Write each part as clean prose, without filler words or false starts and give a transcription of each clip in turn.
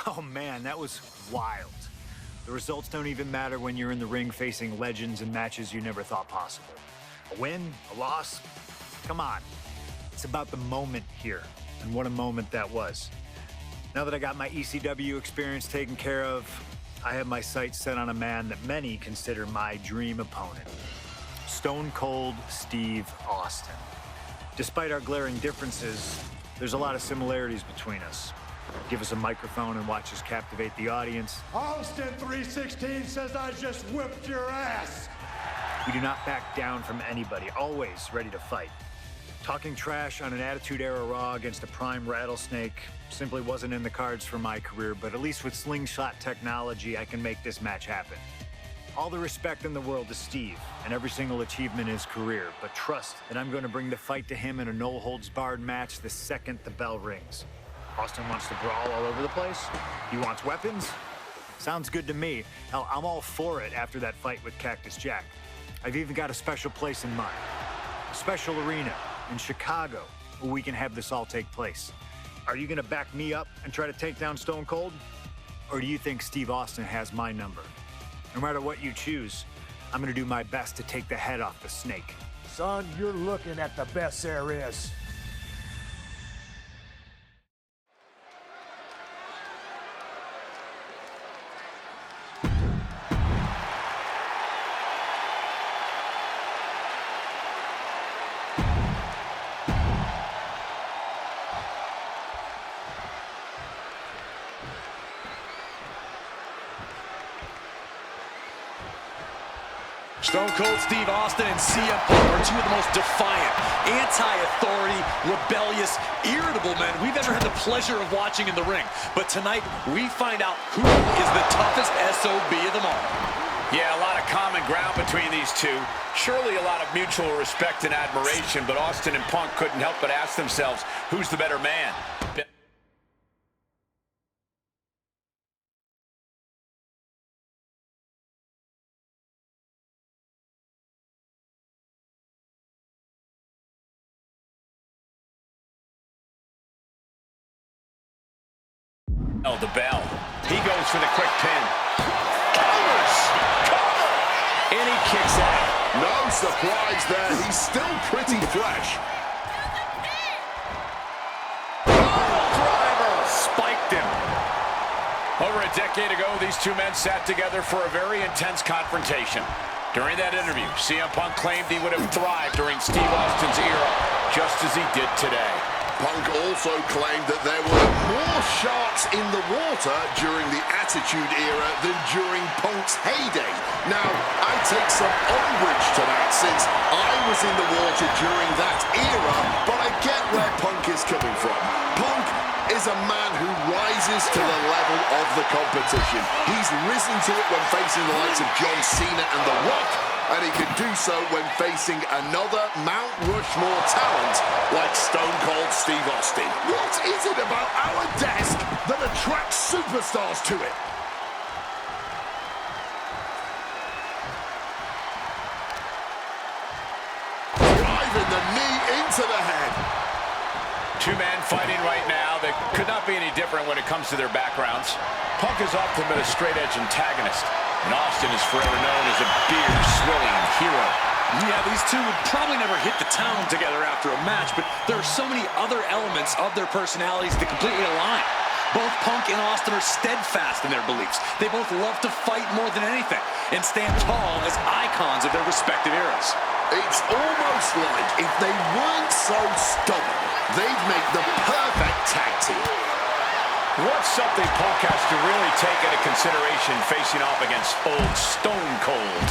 Oh man, that was wild. The results don't even matter when you're in the ring facing legends in matches you never thought possible. A win, a loss, come on. It's about the moment here, and what a moment that was. Now that I got my ECW experience taken care of, I have my sights set on a man that many consider my dream opponent. Stone Cold Steve Austin. Despite our glaring differences, there's a lot of similarities between us. Give us a microphone and watch us captivate the audience. Austin 316 says I just whipped your ass. We do not back down from anybody, always ready to fight. Talking trash on an Attitude Era Raw against a prime Rattlesnake simply wasn't in the cards for my career, but at least with slingshot technology, I can make this match happen. All the respect in the world to Steve and every single achievement in his career, but trust that I'm going to bring the fight to him in a no-holds-barred match the second the bell rings. Austin wants to brawl all over the place? He wants weapons? Sounds good to me. Hell, I'm all for it after that fight with Cactus Jack. I've even got a special place in mind. A special arena in Chicago where we can have this all take place. Are you gonna back me up and try to take down Stone Cold? Or do you think Steve Austin has my number? No matter what you choose, I'm gonna do my best to take the head off the snake. Son, you're looking at the best there is. Stone Cold Steve Austin and CM Punk are two of the most defiant, anti-authority, rebellious, irritable men we've ever had the pleasure of watching in the ring. But tonight, we find out who is the toughest SOB of them all. Yeah, a lot of common ground between these two. Surely a lot of mutual respect and admiration, but Austin and Punk couldn't help but ask themselves, who's the better man? Oh, the bell. He goes for the quick pin. Counters! Cover! And he kicks out. No surprise there. He's still pretty fresh. Driver! Spiked him. Over a decade ago, these two men sat together for a very intense confrontation. During that interview, CM Punk claimed he would have thrived during Steve Austin's era, just as he did today. Punk also claimed that there were more sharks in the water during the Attitude Era than during Punk's heyday. Now, I take some umbrage to that since I was in the water during that era, but I get where Punk is coming from. Punk is a man who rises to the level of the competition. He's risen to it when facing the likes of John Cena and The Rock, and he can do so when facing another Mount Rushmore talent like Stone Cold Steve Austin. What is it about our desk that attracts superstars to it? Driving the knee into the head. Two men fighting right now that could not be any different when it comes to their backgrounds. Punk has often been a straight-edge antagonist, and Austin is forever known as a beer-swilling hero. Yeah, these two would probably never hit the town together after a match, but there are so many other elements of their personalities that completely align. Both Punk and Austin are steadfast in their beliefs. They both love to fight more than anything and stand tall as icons of their respective eras. It's almost like if they weren't so stubborn, they'd make the perfect tag team. What's something Punk has to really take into consideration facing off against old Stone Cold?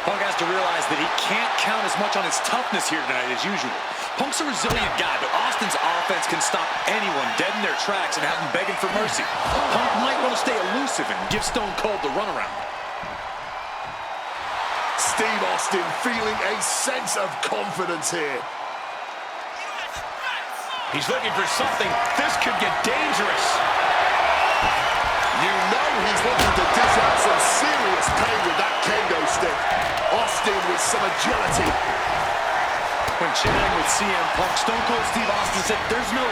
Punk has to realize that he can't count as much on his toughness here tonight as usual. Punk's a resilient guy, but Austin's offense can stop anyone dead in their tracks and have them begging for mercy. Punk might want to stay elusive and give Stone Cold the runaround. Steve Austin feeling a sense of confidence here. He's looking for something. This could get dangerous. You know he's looking to dish out some serious pain with that kendo stick. Austin with some agility. When chatting with CM Punk, Stone Cold Steve Austin said there's no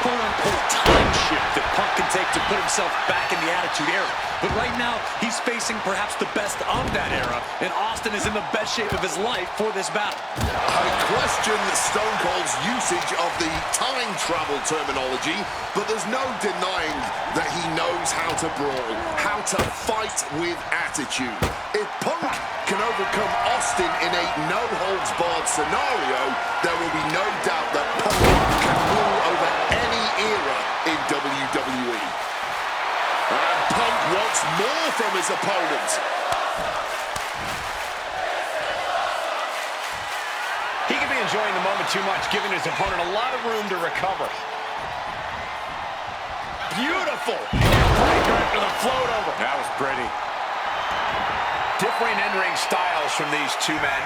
quote-unquote time shift that Punk can take to put himself back in the Attitude Era. But right now, he's facing perhaps the best of that era, and Austin is in the best shape of his life for this battle. I question Stone Cold's usage of the time travel terminology, but there's no denying that he knows how to brawl, how to fight with attitude. If Punk can overcome Austin in a no-holds-barred scenario, there will be no doubt that Punk can rule over any era in WWE. And Punk wants more from his opponent. He could be enjoying the moment too much, giving his opponent a lot of room to recover. Beautiful! Breaker after the float over. That was pretty. Differing in-ring styles from these two men.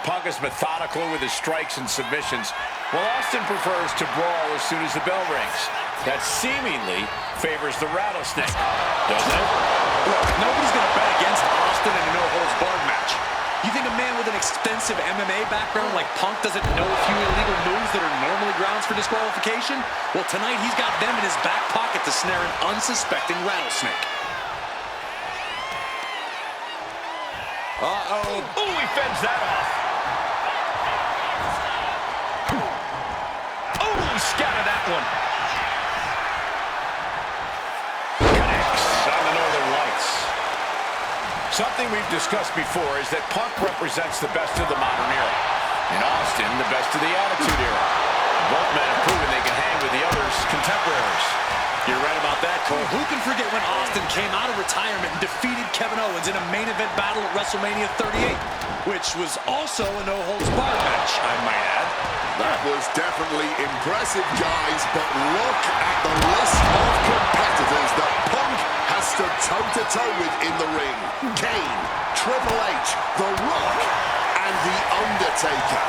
Punk is methodical with his strikes and submissions, while Austin prefers to brawl as soon as the bell rings. That seemingly favors the rattlesnake, doesn't it? Look, nobody's going to bet against Austin in a no-holds-barred match. You think a man with an extensive MMA background like Punk doesn't know a few illegal moves that are normally grounds for disqualification? Well, tonight he's got them in his back pocket to snare an unsuspecting rattlesnake. Uh-oh. Ooh, he fends that off. Oh, he scattered that one. Connects on the Northern Lights. Something we've discussed before is that Punk represents the best of the modern era, and Austin the best of the Attitude Era. Both men have proven they can hang with the others' contemporaries. You're right about that, Cole. Who can forget when Austin came out of retirement and defeated Kevin Owens in a main event battle at WrestleMania 38, which was also a no-holds-barred match, I might add. That was definitely impressive, guys, but look at the list of competitors that Punk has stood toe-to-toe with in the ring. Kane, Triple H, The Rock, and The Undertaker.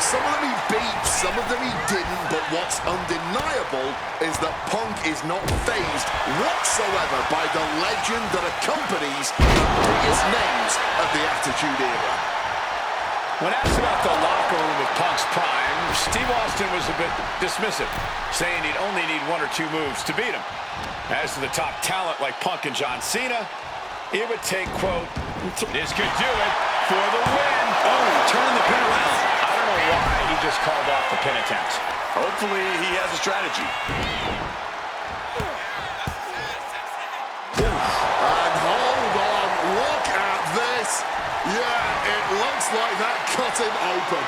Some of them he beat, some of them he didn't, but what's undeniable is that Punk is not fazed whatsoever by the legend that accompanies the biggest names of the Attitude Era. When asked about the locker room of Punk's prime, Steve Austin was a bit dismissive, saying he'd only need one or two moves to beat him. As to the top talent like Punk and John Cena, it would take, quote, "This could do it for the win." Oh, turning the pin around. I don't know why he just called off the pin attempt. Hopefully he has a strategy. And hold on, look at this. Yeah, it looks like that cut him open.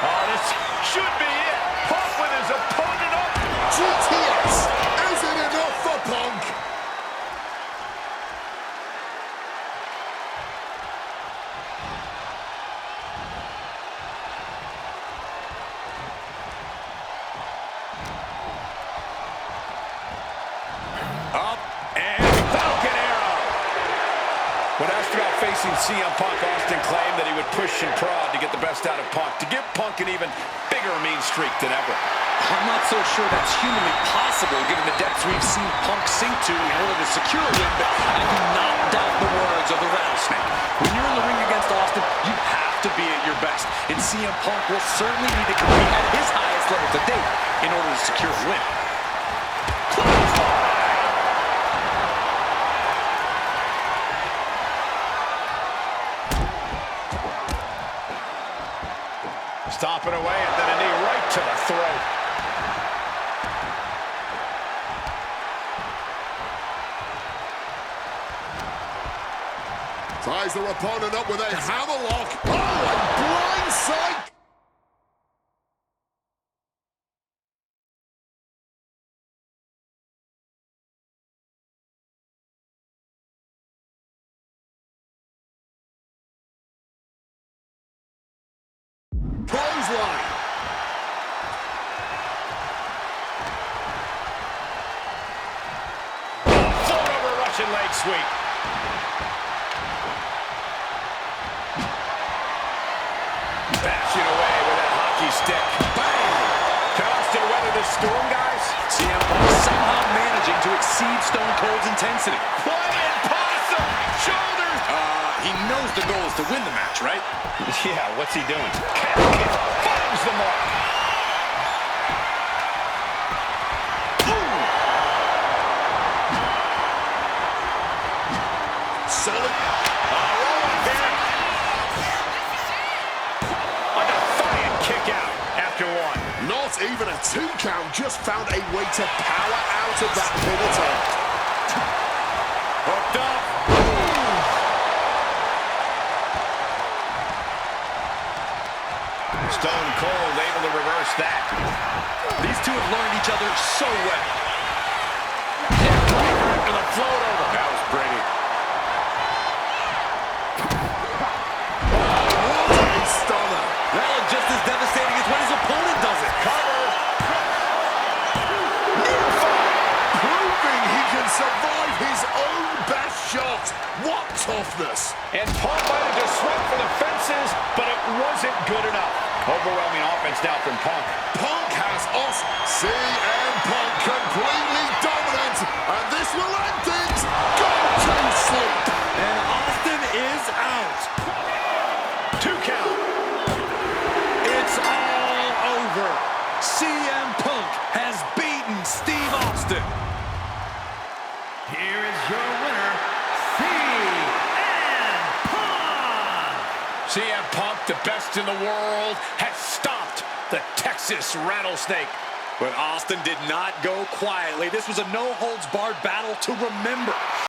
Oh, this should be it. Punk with his opponent up. GTS, is it enough for Punk? Up and Falcon Arrow. When asked about facing CM Punk, Austin claimed that he would push and prod to get the best out of Punk, to give Punk an even bigger mean streak than ever. I'm not so sure that's humanly possible given the depths we've seen Punk sink to in order to secure a win, but I do not doubt the words of the rattlesnake. When you're in the ring against Austin, you have to be at your best, and CM Punk will certainly need to compete at his highest level to date in order to secure a win. Stomping away and then a knee right to the throat. Ties their opponent up with a hammerlock. Oh, and blindside. Clothesline. Float over Russian leg sweep. Bashing away with that hockey stick. Bang! Can Austin weather this storm, guys? CM Punk somehow managing to exceed Stone Cold's intensity. What an possum! Shoulder He knows the goal is to win the match, right? Yeah, what's he doing? Finds the mark. Solid. A defiant kick out after one. Not even a 2 count, just found a way to power out of that pin attempt. Hooked up. Stone Cold able to reverse that. These two have learned each other so well. After the float over. That was pretty. What a stunner. That looked just as devastating as when his opponent does it. Cover. Proving he can survive his own best shot. What toughness. And Punk might have just swept for the fences, but it wasn't good enough. Overwhelming offense now from Punk. Punk has us. CM Punk completely dominant. And this will end things. Go to sleep. And Austin is out. 2 count. It's all over. CM Punk has beaten Steve Austin. Here is your winner, CM Punk. CM Punk, the best in the world, has stopped the Texas Rattlesnake. But Austin did not go quietly. This was a no-holds-barred battle to remember.